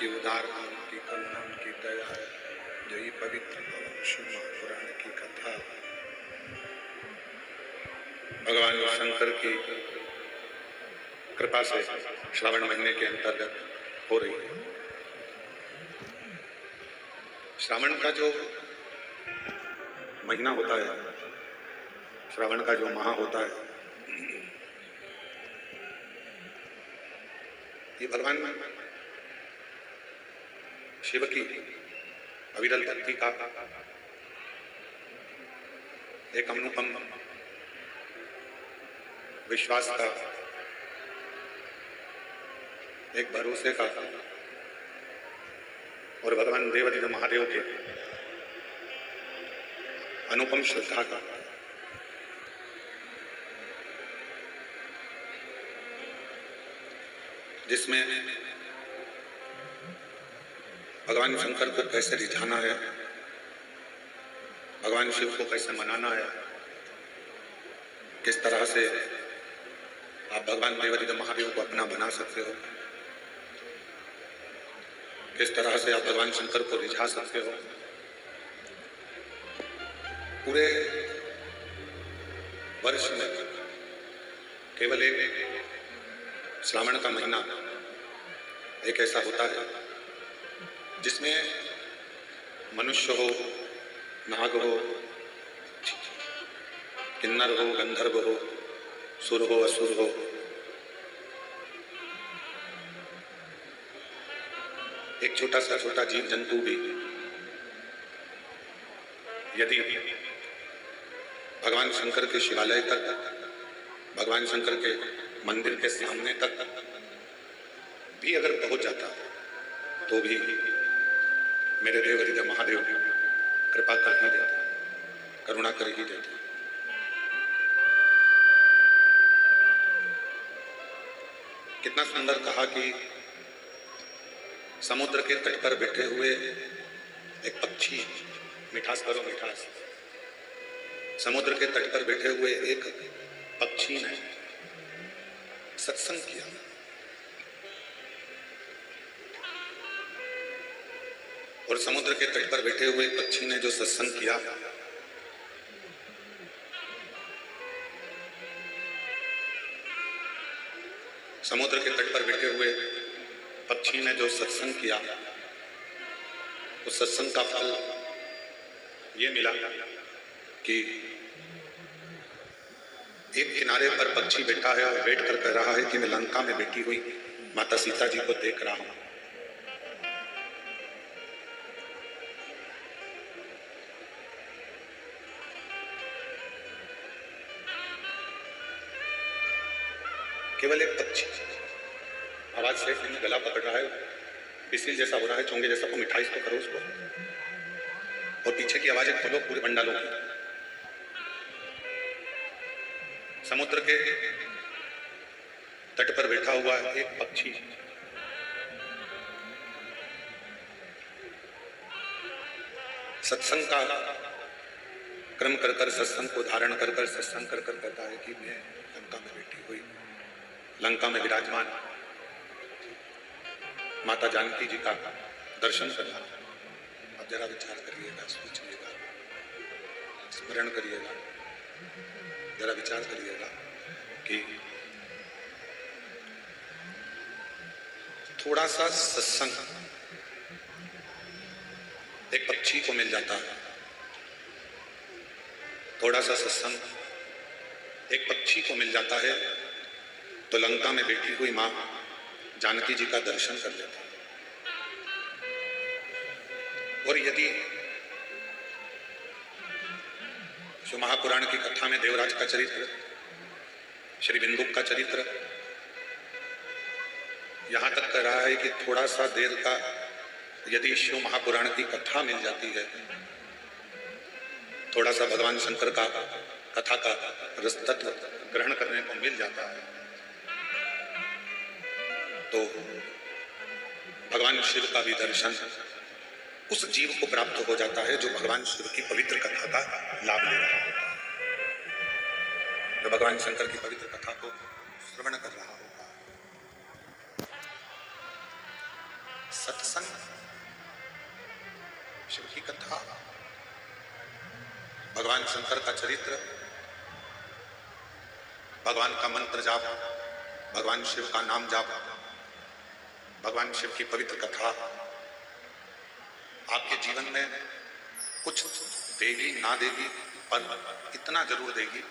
उनकी उदारता, उनकी करुणा, उनकी दया है जो ये पवित्र भवन शिव महापुराण की कथा भगवान शंकर की कृपा से श्रावण महीने के अंतर्गत हो रही है। श्रावण का जो महीना होता है, श्रावण का जो माह होता है, ये भगवान शिव की अविरल भक्ति का एक अनुपम विश्वास का, एक भरोसे का और भगवान देवाधिदेव महादेव के अनुपम श्रद्धा का जिसमें भगवान शंकर को कैसे रिझाना है, भगवान शिव को कैसे मनाना है, किस तरह से आप भगवान देवाधिदेव महादेव को अपना बना सकते हो, किस तरह से आप भगवान शंकर को रिझा सकते हो। पूरे वर्ष में केवल एक श्रावण का महीना एक ऐसा होता है जिसमें मनुष्य हो, नाग हो, किन्नर हो, गंधर्व हो, सुर हो, असुर हो, एक छोटा सा छोटा जीव जंतु भी यदि भगवान शंकर के शिवालय तक, भगवान शंकर के मंदिर के सामने तक भी अगर पहुंच जाता तो भी मेरे देवाधिदेव महादेव कृपा कर ही देते, करुणा कर ही देते। कितना सुंदर कहा कि समुद्र के तट पर बैठे हुए एक पक्षी, मिठास करो मिठास, समुद्र के तट पर बैठे हुए एक पक्षी ने सत्संग किया। और समुद्र के तट पर बैठे हुए पक्षी ने जो सत्संग किया, समुद्र के तट पर बैठे हुए पक्षी ने जो सत्संग किया, उस सत्संग का फल ये मिला कि एक किनारे पर पक्षी बैठा है और बैठ कर कह रहा है कि मैं लंका में बैठी हुई माता सीता जी को देख रहा हूं। केवल एक पक्षी आवाज से गला पकड़ रहा है, पिसील जैसा हो रहा है, चोंगे जैसा, को मिठाई इसको करो उसको, और पीछे की आवाजें खोलो पूरे पंडालों की। समुद्र के तट पर बैठा हुआ एक पक्षी सत्संग का क्रम कर कर, सत्संग को धारण कर कर, सत्संग कर कर कहता है कि मैं लंका में बैठी हुई, लंका में विराजमान माता जानकी जी का दर्शन करना। अब जरा विचार करिएगा, सोचिएगा, स्मरण करिएगा, जरा विचार करिएगा कि थोड़ा सा सत्संग एक पक्षी को मिल जाता है, थोड़ा सा सत्संग एक पक्षी को मिल जाता है तो लंका में बैठी हुई मां जानकी जी का दर्शन कर लेता है। और यदि जो महापुराण की कथा में देवराज का चरित्र, श्री बिंदुक का चरित्र यहां तक कह रहा है कि थोड़ा सा देर का यदि शिव महापुराण की कथा मिल जाती है, थोड़ा सा भगवान शंकर का कथा का रस तत्व ग्रहण करने को मिल जाता है, तो भगवान शिव का भी दर्शन उस जीव को प्राप्त हो जाता है जो भगवान शिव की पवित्र कथा का लाभ ले रहा होता है, जो भगवान शंकर की पवित्र कथा को श्रवण कर रहा होता है। सत्संग, शिव की कथा, भगवान शंकर का चरित्र, भगवान का मंत्र जाप, भगवान शिव का नाम जाप, भगवान शिव की पवित्र कथा आपके जीवन में कुछ देगी ना देगी, पर इतना जरूर देगी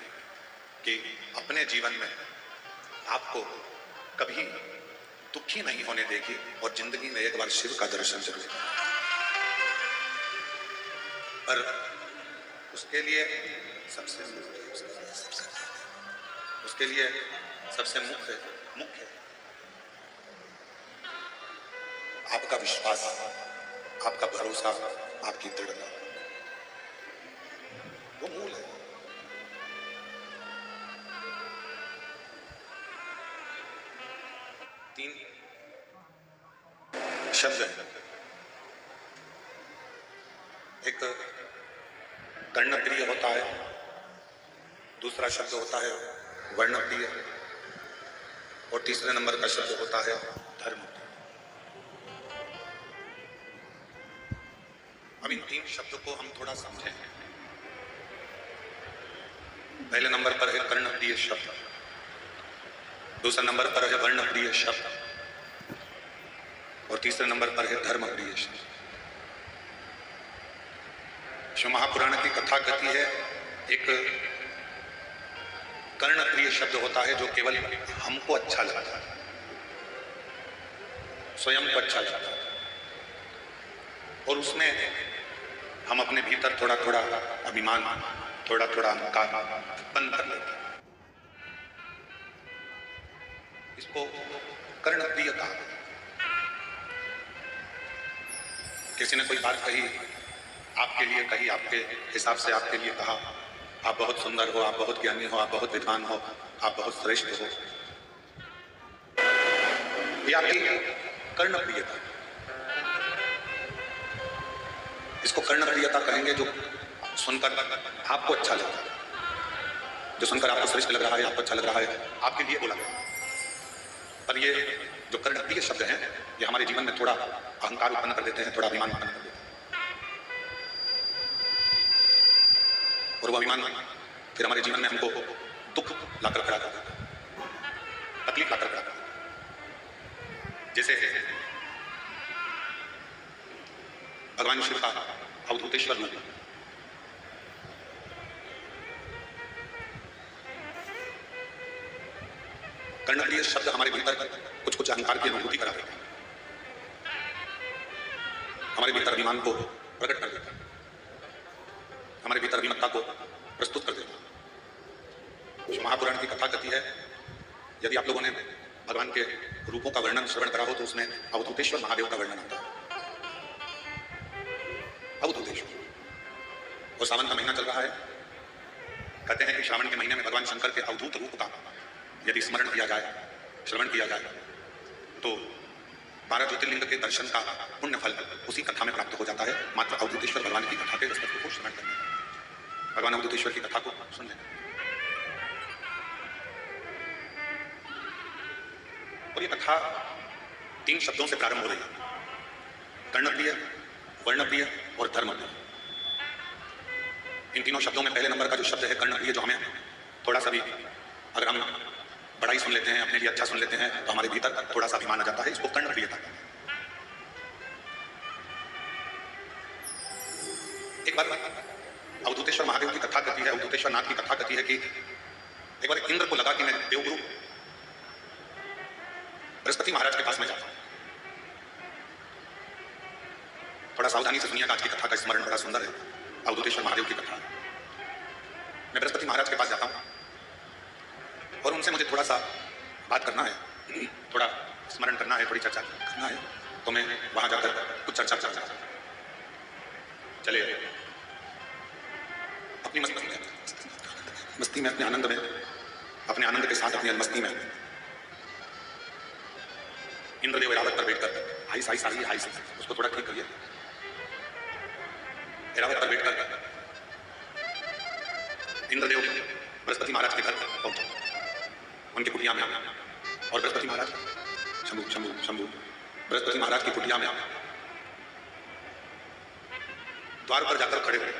कि अपने जीवन में आपको कभी दुखी नहीं होने देगी और जिंदगी में एक बार शिव का दर्शन जरूर करें। पर उसके लिए सबसे मुख्य आपका विश्वास, आपका भरोसा, आपकी दृढ़ता, वो मूल है। तीन शब्द है, एक कर्णप्रिय होता है, दूसरा शब्द होता है वर्णप्रिय, और तीसरे नंबर का शब्द होता है धर्म। अब इन तीन शब्दों को हम थोड़ा समझें। पहले नंबर पर है कर्णप्रिय शब्द, दूसरे नंबर पर है वर्णप्रिय शब्द, और तीसरे नंबर पर है धर्मप्रिय शब्द। शिव महापुराण की कथा कहती है एक कर्णप्रिय शब्द होता है जो केवल हमको अच्छा लगता है, स्वयं को अच्छा लगता है, और उसमें हम अपने भीतर थोड़ा थोड़ा अभिमान, थोड़ा थोड़ा अहंकार उत्पन्न कर लेते हैं। इसको कर्णप्रिय कहा। किसी ने कोई बात कही, आपके लिए कही, आपके हिसाब से आपके लिए कहा, आप बहुत सुंदर हो, आप बहुत ज्ञानी हो, आप बहुत विद्वान हो, आप बहुत श्रेष्ठ हो, ये आपकी कर्णप्रियता। इसको कर्णप्रियता कहेंगे जो सुनकर आपको अच्छा लगता है, जो सुनकर आपको श्रेष्ठ लग रहा है, आपको अच्छा लग रहा है, आपके लिए बोला गया। पर ये जो कर्णप्रिय शब्द हैं, ये हमारे जीवन में थोड़ा अहंकार उत्पन्न कर देते हैं, थोड़ा अभिमान उत्पन्न कर देते हैं, और वो अभिमान फिर हमारे जीवन में हमको दुख लाकर खड़ा कर देता है, तकलीफ लाकर खड़ा कर देता है। जैसे भगवान शिव का अवधूतेश्वर रूप, कर्णप्रिय शब्द हमारे भीतर कुछ कुछ अहंकार की अनुभूति करा देता है, हमारे भीतर अभिमान को प्रकट कर देता है, हमारे भीतर अभिमत्ता को प्रस्तुत कर देता है। महापुराण की कथा कहती है, यदि आप लोगों ने भगवान के रूपों का वर्णन श्रवण करा हो तो उसमें अवधूतेश्वर महादेव का वर्णन आता है। अवधूतेश्वर, और सावन का महीना चल रहा है, कहते हैं कि श्रावण के महीने में भगवान शंकर के अवधूत रूप का यदि स्मरण किया जाए, श्रवण किया जाए, तो 12 ज्योतिर्लिंग के दर्शन का पुण्य फल उसी कथा में प्राप्त हो जाता है। मात्र अवधूतेश्वर भगवान की कथा के अस्तित्व को श्रवण करने, भगवान अवधूतेश्वर की कथा को सुन लेना। और ये कथा 3 शब्दों से प्रारंभ हो रही है, कर्णप्रिय, वर्णप्रिय और धर्मप्रिय। इन तीनों शब्दों में पहले नंबर का जो शब्द है कर्णप्रिय, जो हमें थोड़ा सा भी, अगर हम बड़ाई सुन लेते हैं, अपने लिए अच्छा सुन लेते हैं, तो हमारे भीतर थोड़ा सा अभिमान आ जाता है, इसको कर्णप्रियता कहते हैं। एक बार अवधूतेश्वर महादेव की कथा कहती है, अवधूतेश्वर नाथ की कथा कहती है कि एक बार इंद्र को लगा कि मैं देवगुरु बृहस्पति महाराज के पास में जाता हूं। थोड़ा सावधानी से सुनिएगा, आज की कथा का स्मरण बड़ा सुंदर है। अवधूतेश्वर महादेव की कथा, मैं बृहस्पति महाराज के पास जाता हूं और उनसे मुझे थोड़ा सा बात करना है, थोड़ा स्मरण करना है, थोड़ी चर्चा करना है, तो मैं वहां जाकर कुछ चर्चा करता हूं। चले अपनी मस्ती में, अपने आनंद में, अपने आनंद के साथ अपनी मस्ती में इंद्रदेव ऐरावत पर बैठकर, हाई साई साई हाई साई, उसको थोड़ा ठीक करिए। ऐरावत पर बैठकर इंद्रदेव बृहस्पति महाराज के घर पहुंचे, उनकी कुटिया में, और बृहस्पति महाराज शंभु शंभु शंभु बृहस्पति महाराज की कुटिया में द्वार पर जाकर खड़े हुए।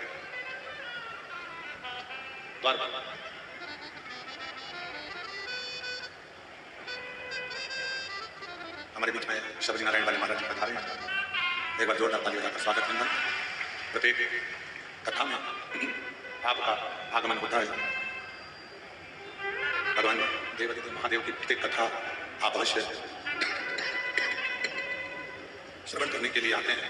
द्वार पर हमारे बीच में शबरी नारायण वाले महाराज जी पधारे हैं। एक बार जोरदार तालियों का स्वागत वंदन। प्रत्येक कथा में आपका आगमन होता है। भगवान देवादिदेव महादेव की प्रत्येक कथा आप अवश्य श्रवण करने के लिए आते हैं।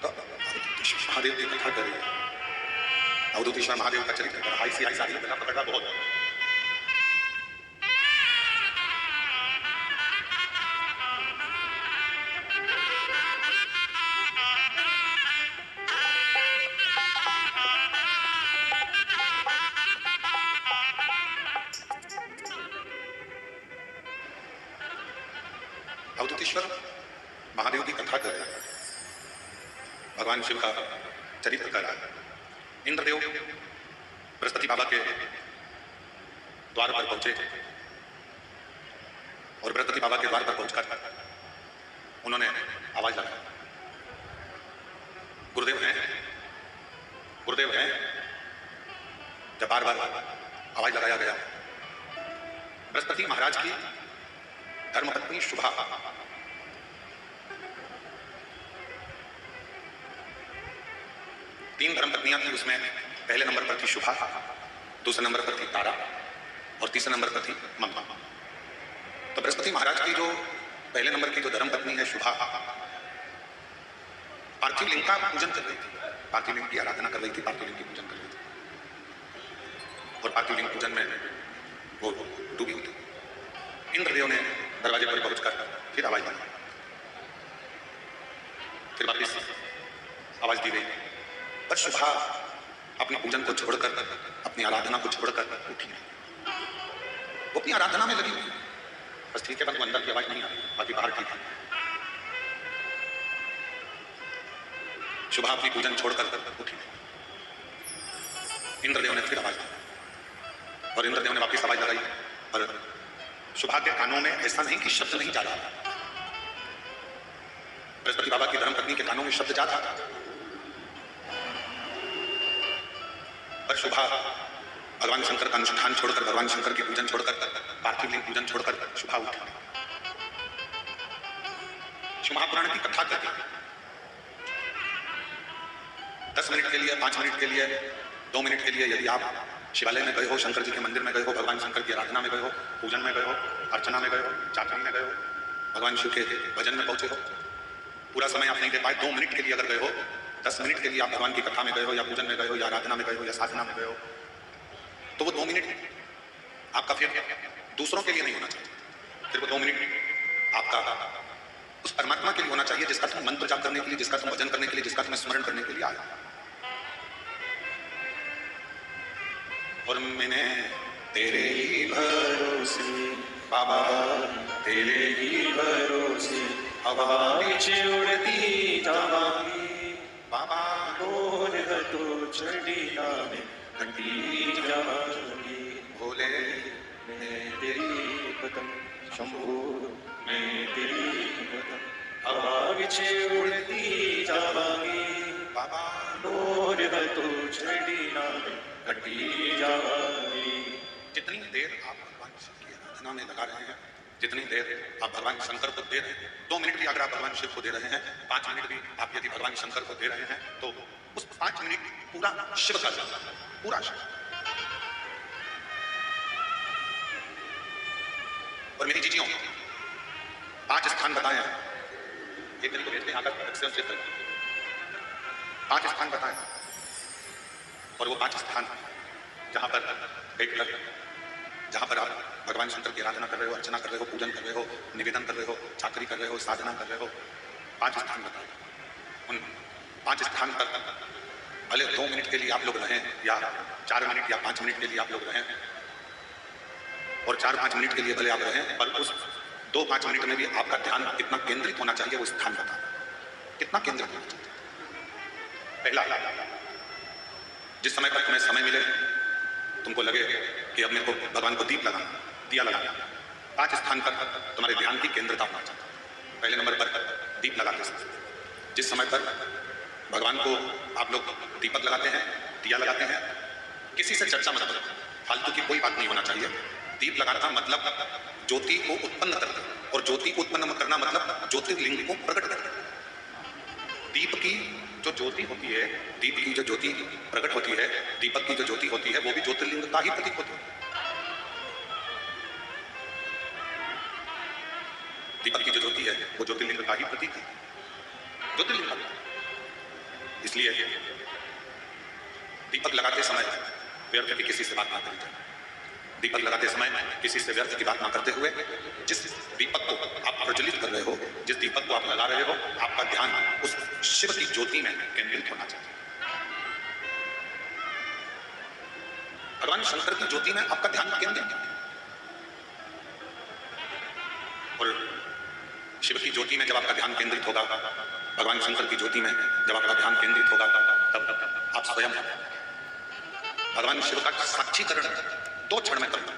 तो महादेव की कथा करिए। अवधूतेश्वर महादेव का चरित्र कर ऐसी गला पकड़ा बहुत। अवधूतेश्वर महादेव की कथा कर रहा है, भगवान शिव का चरित्र कर रहा है। इंद्रदेव बृहस्पति बाबा के द्वार पर पहुंचे और बृहस्पति बाबा के द्वार पर पहुंचकर उन्होंने आवाज लगाई, गुरुदेव हैं, गुरुदेव हैं। जब बार बार आवाज लगाया गया, बृहस्पति महाराज की धर्मपत्नी शुभा तीन धर्मपत्नियां थी, उसमें पहले नंबर पर थी शुभा, दूसरे नंबर पर थी तारा और तीसरे नंबर पर थी ममता। तो बृहस्पति महाराज की जो पहले नंबर की जो धर्मपत्नी है शुभा, पार्थिव लिंग का पूजन कर रही थी, पार्थिव लिंग की आराधना कर रही थी, पार्थिव लिंग की पूजन कर रही थी और पार्थिव लिंग पूजन में वो डूबी हुई थी। इंद्रदेव ने दरवाजे पर पहुंचकर फिर आवाज दी, फिर वापिस आवाज दी गई, पर शुभा अपने पूजन को छोड़कर, अपनी आराधना को छोड़कर उठी नहीं। वो अपनी आराधना में लगी हुई, बस ठीक है, अंदर की आवाज नहीं आ रही, बाकी बाहर की थी। शुभा अपनी पूजन छोड़कर उठी नहीं। इंद्रदेव ने फिर आवाज दी और इंद्रदेव ने वापिस आवाज लगाई, और शुभा के कानों में ऐसा नहीं कि शब्द नहीं जा रहा, बृहस्पति बाबा की धर्मपत्नी के कानों में शब्द जा रहा था, पर शुभा भगवान शंकर का अनुष्ठान छोड़कर, भगवान शंकर की पूजन छोड़कर, पार्थिव लिंग पूजन छोड़कर शुभा उठी। शिव महापुराण की कथा करती 10 मिनट के लिए, 5 मिनट के लिए, 2 मिनट के लिए, यदि आप शिवालय में गए हो, शंकर जी के मंदिर में गए हो, भगवान शंकर की आराधना में गए हो, पूजन में गए हो, अर्चना में गए हो, चाकरी में गए हो, भगवान शिव के भजन में पहुंचे हो, पूरा समय आप नहीं दे पाए, 2 मिनट के लिए अगर गए हो, 10 मिनट के लिए आप भगवान की कथा में गए हो, या पूजन में गए हो, या आराधना में गए हो, या साधना में गए हो, तो वो 2 मिनट आपका फिर दूसरों के लिए नहीं होना चाहिए। फिर वो 2 मिनट आपका उस परमात्मा के लिए होना चाहिए जिसका तुम मंत्र जाप करने के लिए, जिसका तुम भजन करने के लिए, जिसका तुम्हें स्मरण करने के लिए आया। और मैंने तेरे ही भरोसे बाबा, तेरे ही भरोसे हवा बीच उड़ती जावांगी बाबा, और तो चढ़िया में घटी जाऊंगी, भोले मैं तेरी कदम शंभू, मैं तेरी कदम हवा बीच उड़ती जावांगी बाबा, और तो चढ़िया में घटी जाऊंगी। जितनी देर आप भगवान शिव की आराधना में लगा रहे हैं, जितनी देर आप भगवान शंकर को दे रहे हैं, 2 मिनट भी अगर आप भगवान शिव को दे रहे हैं, 5 मिनट भी आप यदि भगवान शंकर को दे रहे हैं, तो उस 5 मिनट पूरा शिव का चलता है, पूरा शिव। और मेरी जीजियों 5 स्थान बताए हैं, एक दिन को भेजते हैं आकर 5 स्थान बताए, और वो 5 स्थान जहां पर बैठकर, जहां पर आप भगवान शंकर की आराधना कर रहे हो, अर्चना कर रहे हो, पूजन कर रहे हो, निवेदन कर रहे हो, चाकरी कर रहे हो, साधना कर रहे हो, 5 स्थान बताए। उन 5 स्थान पर भले 2 मिनट के लिए आप लोग रहें, या 4 मिनट या 5 मिनट के लिए आप लोग रहें, और 4-5 मिनट के लिए भले आप रहें, पर उस 2-5 मिनट में भी आपका ध्यान कितना केंद्रित होना चाहिए, वो स्थान बता, कितना केंद्रित होना चाहिए। पहला, जिस समय पर तुम्हें समय मिले, तुमको लगे कि अब मेरे को भगवान को दीप लगाना, दिया लगाना, 5 स्थान पर तुम्हारे ध्यान की केंद्रता होना चाहिए। पहले नंबर पर दीप लगाते समय, जिस समय पर भगवान को आप लोग दीपक लगाते हैं, दिया लगाते हैं, किसी से चर्चा मत करो, फालतू की कोई बात नहीं होना चाहिए। दीप लगाना मतलब ज्योति को उत्पन्न करना, और ज्योति को उत्पन्न करना मतलब ज्योतिर्लिंग को प्रकट करना। दीप की जो ज्योति होती है, दीप की जो ज्योति प्रकट होती है, दीपक की जो ज्योति होती है, वो भी ज्योतिर्लिंग का ही प्रतीक होती है। दीपक की जो ज्योति है वो ज्योतिर्लिंग का ही प्रतीक है, ज्योतिर्लिंग का। इसलिए दीपक लगाते समय व्यर्थ की किसी से बात ना करी जाए। दीपक लगाते समय किसी से व्यर्थ की बात ना करते हुए जिस दीपक को आप प्रज्वलित कर रहे हो, जिस दीपक को आप लगा रहे हो, आपका ध्यान उस शिव की ज्योति में केंद्रित होना चाहिए। भगवान शंकर की ज्योति में आपका ध्यान केंद्रित, और शिव की ज्योति में जब आपका ध्यान केंद्रित होगा, भगवान शंकर की ज्योति में जब आपका ध्यान केंद्रित होगा, तब आप स्वयं भगवान शिव का साक्षीकरण 2 क्षण में करो।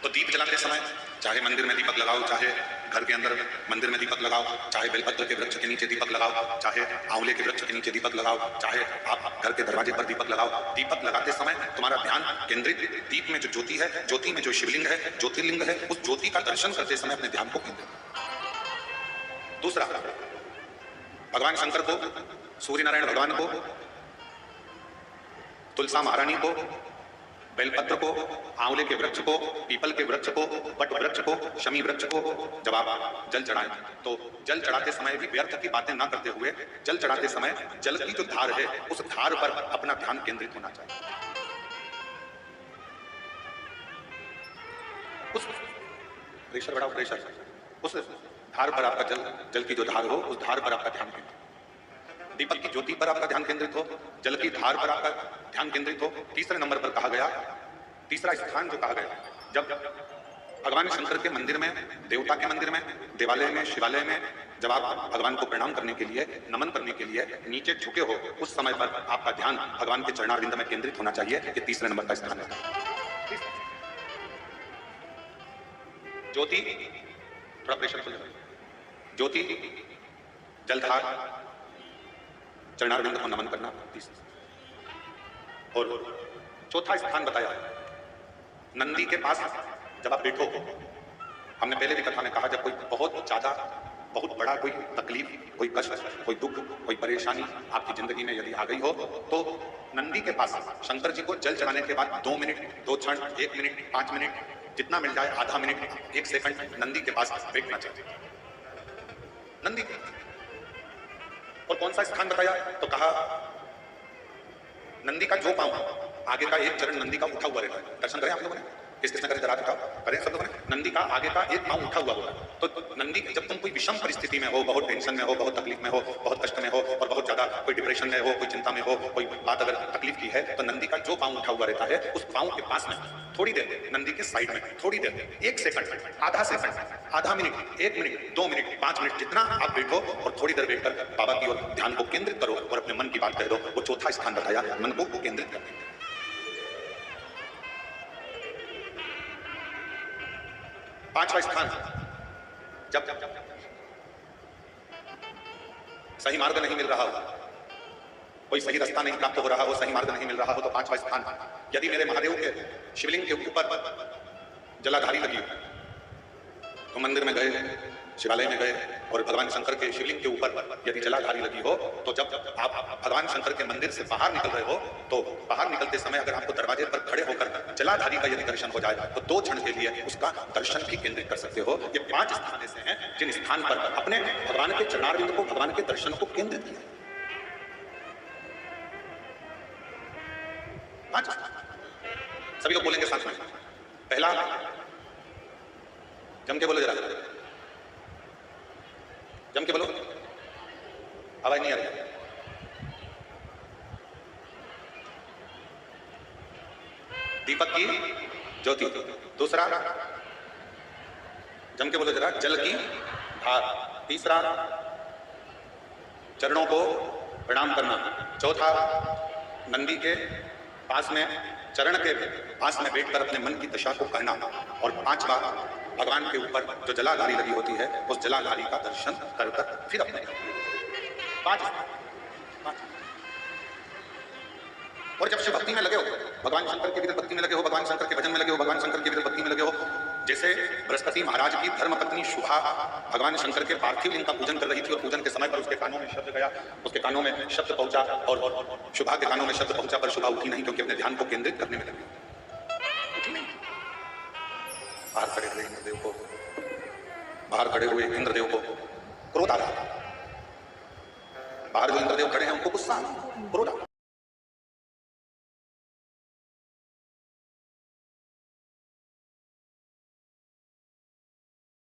तो दीप जलाते समय चाहे मंदिर में दीपक लगाओ, चाहे घर के अंदर मंदिर में दीपक लगाओ, चाहे बेलपत्र के वृक्ष के नीचे दीपक लगाओ, चाहे आंवले के वृक्ष के नीचे दीपक लगाओ, चाहे आप घर के दरवाजे पर दीपक लगाओ। दीपक लगाते समय तुम्हारा ध्यान केंद्रित दीप में जो ज्योति है, ज्योति में जो शिवलिंग है, ज्योतिर्लिंग है, उस ज्योति का दर्शन करते समय अपने ध्यान को केंद्रित। दूसरा, भगवान शंकर को, सूर्य नारायण भगवान को, तुलसा महारानी को, बेलपत्र को, आंवले के वृक्ष को, पीपल के वृक्ष को, वट वृक्ष को, शमी वृक्ष को जब आप जल चढ़ाएं तो जल चढ़ाते समय भी व्यर्थ की बातें ना करते हुए, जल चढ़ाते समय जल की जो धार है उस धार पर अपना ध्यान केंद्रित होना चाहिए। उस प्रेशर बढ़ाओ, प्रेशर, उस धार पर आपका जल की जो धार हो, उस धार पर आपका ध्यान केंद्रित। दीपक की ज्योति पर आपका ध्यान केंद्रित हो, जल की धार पर आपका ध्यान केंद्रित हो। तीसरे नंबर पर कहा गया, तीसरा स्थान जो कहा गया, जब भगवान शंकर के मंदिर में, देवता के मंदिर में, देवालय में, शिवालय में जब आप भगवान को प्रणाम करने के लिए, नमन करने के लिए नीचे झुके हो, उस समय पर आपका ध्यान भगवान के चरणारविंद में केंद्रित होना चाहिए। ये तीसरे नंबर का स्थान है। ज्योति, थोड़ा प्रेशर खुल जाए, ज्योति, जलधार, चरणारविंद को नमन करना। और चौथा स्थान बताया, नंदी के पास जब आप बैठो, हमने पहले भी कथा में कहा, जब कोई बहुत ज्यादा, बहुत बड़ा कोई तकलीफ, कोई कष्ट, कोई दुख, कोई परेशानी आपकी जिंदगी में यदि आ गई हो, तो नंदी के पास शंकर जी को जल चढ़ाने के बाद 2 मिनट, 2 क्षण, 1 मिनट, 5 मिनट, जितना मिल जाए, आधा मिनट, 1 सेकंड नंदी के पास बैठना चाहिए। नंदी के, और कौन सा स्थान बताया, तो कहा नंदी का जो पांव, आगे का एक चरण नंदी का उठा हुआ रहता है। दर्शन करें आप लोगों ने, किसने करें, जरा दिखाओ, करें सब लोगों ने। नंदी का आगे का एक पांव उठा हुआ होगा। तो नंदी, जब तुम कोई विषम परिस्थिति में हो, बहुत टेंशन में हो, बहुत तकलीफ में हो, बहुत कष्ट में हो, और बहुत ज्यादा कोई डिप्रेशन में हो, कोई चिंता में हो, कोई बात अगर तकलीफ की है, तो नंदी का जो पांव उठा हुआ रहता है, उस पांव के पास में थोड़ी देर, नंदी के साइड में थोड़ी देर, 1 सेकंड, आधा सेकंड, आधा मिनट, 1 मिनट, 2 मिनट, 5 मिनट, जितना आप बैठो, और थोड़ी देर बैठकर बाबा की ओर ध्यान को केंद्रित करो और अपने मन की बात कह दो। वो चौथा स्थान बताया, मन को केंद्रित करने। पांचवा स्थान, जब सही मार्ग नहीं मिल रहा हो, कोई सही रास्ता नहीं प्राप्त हो रहा हो, सही मार्ग नहीं मिल रहा हो, तो पांचवा स्थान, यदि मेरे महादेव के शिवलिंग के ऊपर जलाधारी लगी हो, तो मंदिर में गए, शिवालय में गए, और भगवान शंकर के शिवलिंग के ऊपर यदि जलाधारी लगी हो, तो जब आप भगवान शंकर के मंदिर से बाहर निकल रहे हो, तो बाहर निकलते समय अगर आपको दरवाजे पर खड़े होकर जलाधारी का यदि दर्शन हो जाए, तो 2 क्षण के लिए उसका दर्शन भी केंद्रित कर सकते हो। ये 5 स्थान ऐसे हैं जिन स्थान पर अपने भगवान के चरणारविंद को, भगवान के दर्शन को केंद्रित किया। 5 सभी लोग बोलेंगे साथ में। पहला, जम के बोलो जरा, जम के बोलो, आवाज नहीं आ रही। दीपक की ज्योति। दूसरा, जम के बोलो जरा, जल की धार। तीसरा, चरणों को प्रणाम करना। चौथा, नंदी के पास में, चरण के पास में बैठकर अपने मन की दशा को कहना। और 5वां, भगवान के ऊपर जो जलाधारी लगी होती है उस जलाधारी का दर्शन कर कर फिर अपने 5 और जब शिव भक्ति में लगे हो, भगवान शंकर की विरल भक्ति में लगे हो, भगवान शंकर के भजन में लगे हो, भगवान शंकर की विरल भक्ति में लगे हो, जैसे बृहस्पति महाराज की धर्मपत्नी शुभा भगवान शंकर के पार्थिव लिंग का पूजन कर रही थी और पूजन के समय पर उसके कानों में शब्द गया, उसके कानों में शब्द पहुंचा और शुभा के कानों में शब्द पहुंचा पर शुभा उठी नहीं क्योंकि अपने ध्यान को केंद्रित करने में लगी। बाहर खड़े हुए इंद्रदेव को, बाहर खड़े हुए इंद्रदेव को क्रोध आ रहा, बाहर जो इंद्रदेव खड़े हैं उनको गुस्सा क्रोध आ रहा।